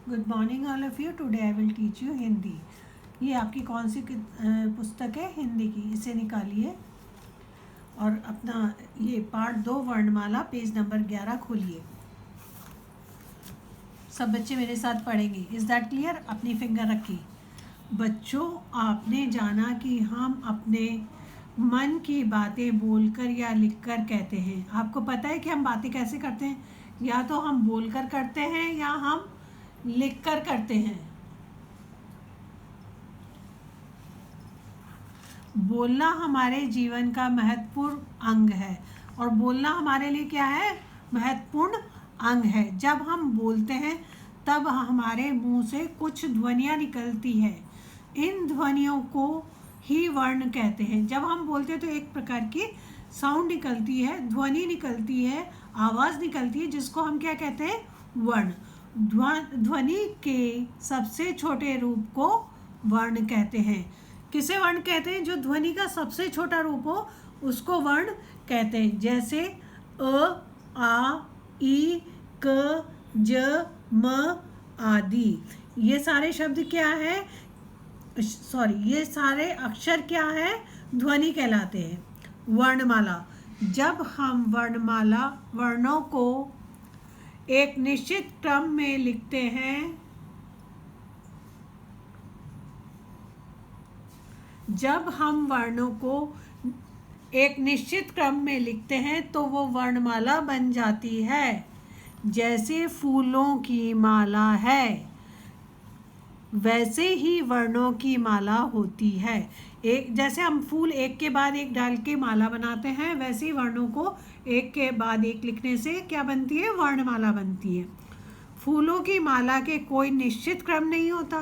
Good morning all of you. Today I will teach you Hindi. ये आपकी कौन सी पुस्तक है? हिंदी की। इसे निकालिए और अपना ये पार्ट 2 वर्णमाला पेज नंबर 11 खोलिए। सब बच्चे मेरे साथ पढ़ेंगे। Is that clear? अपनी फिंगर रखिए। बच्चों, आपने जाना कि हम अपने मन की बातें बोलकर या लिखकर कहते हैं। आपको पता है कि हम बातें कैसे करते हैं? या तो हम बोलकर करते हैं या हम लिखकर करते हैं। बोलना हमारे जीवन का महत्वपूर्ण अंग है। और बोलना हमारे लिए क्या है? महत्वपूर्ण अंग है। जब हम बोलते हैं तब हमारे मुंह से कुछ ध्वनियाँ निकलती है। इन ध्वनियों को ही वर्ण कहते हैं। जब हम बोलते हैं तो एक प्रकार की साउंड निकलती है, ध्वनि निकलती है, आवाज़ निकलती है, जिसको हम क्या कहते हैं? वर्ण। ध्वनि के सबसे छोटे रूप को वर्ण कहते हैं। किसे वर्ण कहते हैं? जो ध्वनि का सबसे छोटा रूप हो उसको वर्ण कहते हैं। जैसे अ, आ, ई, क, ज, म आदि। ये सारे शब्द क्या है? ये सारे अक्षर क्या है? ध्वनि कहलाते हैं। वर्णमाला। जब हम वर्णों को एक निश्चित क्रम में लिखते हैं, जब हम वर्णों को एक निश्चित क्रम में लिखते हैं तो वो वर्णमाला बन जाती है। जैसे फूलों की माला है, वैसे ही वर्णों की माला होती है। एक जैसे हम फूल एक के बाद एक डाल के माला बनाते हैं, वैसे ही वर्णों को एक के बाद एक लिखने से क्या बनती है? वर्णमाला बनती है। फूलों की माला के कोई निश्चित क्रम नहीं होता।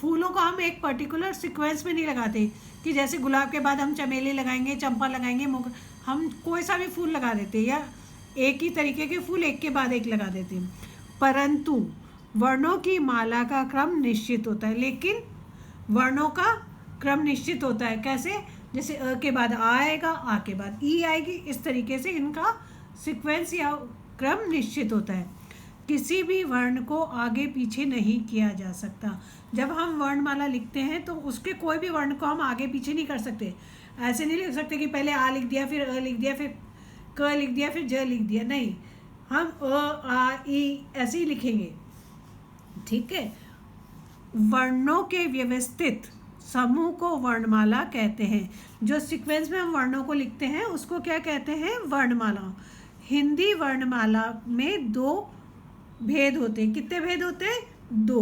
फूलों को हम एक पर्टिकुलर सीक्वेंस में नहीं लगाते कि जैसे गुलाब के बाद हम चमेली लगाएंगे, चंपा लगाएंगे, हम कोई सा भी फूल लगा देते हैं, या एक ही तरीके के फूल एक के बाद एक लगा देते हैं। परंतु वर्णों की माला का क्रम निश्चित होता है। लेकिन वर्णों का क्रम निश्चित होता है। कैसे? जैसे अ के बाद आ आएगा, आ के बाद ई आएगी। इस तरीके से इनका सीक्वेंस या क्रम निश्चित होता है। किसी भी वर्ण को आगे पीछे नहीं किया जा सकता। जब हम वर्णमाला लिखते हैं तो उसके कोई भी वर्ण को हम आगे पीछे नहीं कर सकते। ऐसे नहीं लिख सकते कि पहले आ लिख दिया, फिर अ लिख दिया, फिर क लिख दिया, फिर ज लिख दिया। नहीं, हम अ, आ, ई ऐसे ही लिखेंगे। ठीक है। वर्णों के व्यवस्थित समूह को वर्णमाला कहते हैं। जो सीक्वेंस में हम वर्णों को लिखते हैं उसको क्या कहते हैं? वर्णमाला। हिंदी वर्णमाला में 2 भेद होते हैं। कितने भेद होते हैं? 2।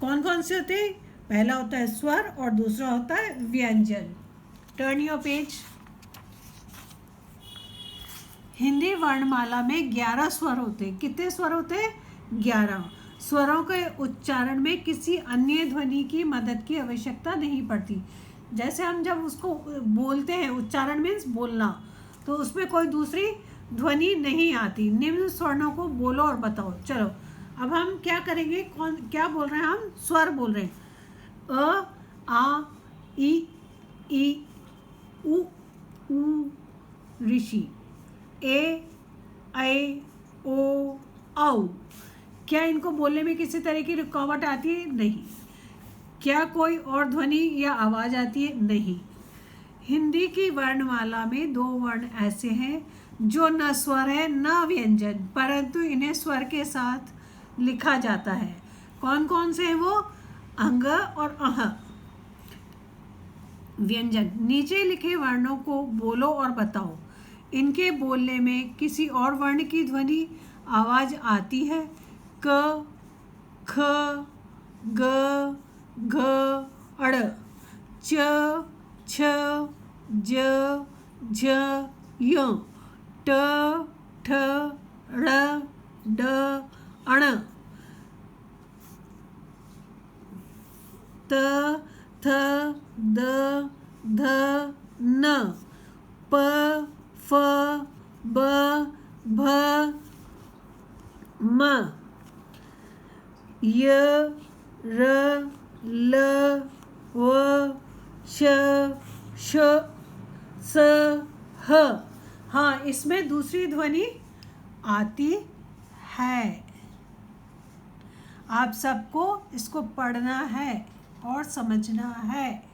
कौन कौन से होते हैं? पहला होता है स्वर और दूसरा होता है व्यंजन। Turn your page. हिंदी वर्णमाला में 11 स्वर होते हैं। कितने स्वर होते हैं? 11। स्वरों के उच्चारण में किसी अन्य ध्वनि की मदद की आवश्यकता नहीं पड़ती। जैसे हम जब उसको बोलते हैं, उच्चारण मीन्स बोलना, तो उसमें कोई दूसरी ध्वनि नहीं आती। निम्न स्वर्णों को बोलो और बताओ। चलो अब हम क्या करेंगे? क्या बोल रहे हैं? हम स्वर बोल रहे हैं। अ, आ, ई, उ, ऋषि। ए, ऐ, ओ, औ। क्या इनको बोलने में किसी तरह की रुकावट आती है? नहीं। क्या कोई और ध्वनि या आवाज़ आती है? नहीं। हिंदी की वर्णमाला में 2 वर्ण ऐसे हैं जो न स्वर है न व्यंजन, परंतु इन्हें स्वर के साथ लिखा जाता है। कौन कौन से हैं वो? अंग और अह। व्यंजन। नीचे लिखे वर्णों को बोलो और बताओ। इनके बोलने में किसी और वर्ण की ध्वनि आवाज़ आती है? क, ख, ग, घ, अड़। च, छ, ज, झ, य। ट, ठ, ड़, ड, अण। त, थ, द, ध, न। प, फ, ब, भ, म। य, र, ल, व, श, श, स, ह। हाँ, इसमें दूसरी ध्वनि आती है। आप सबको इसको पढ़ना है और समझना है।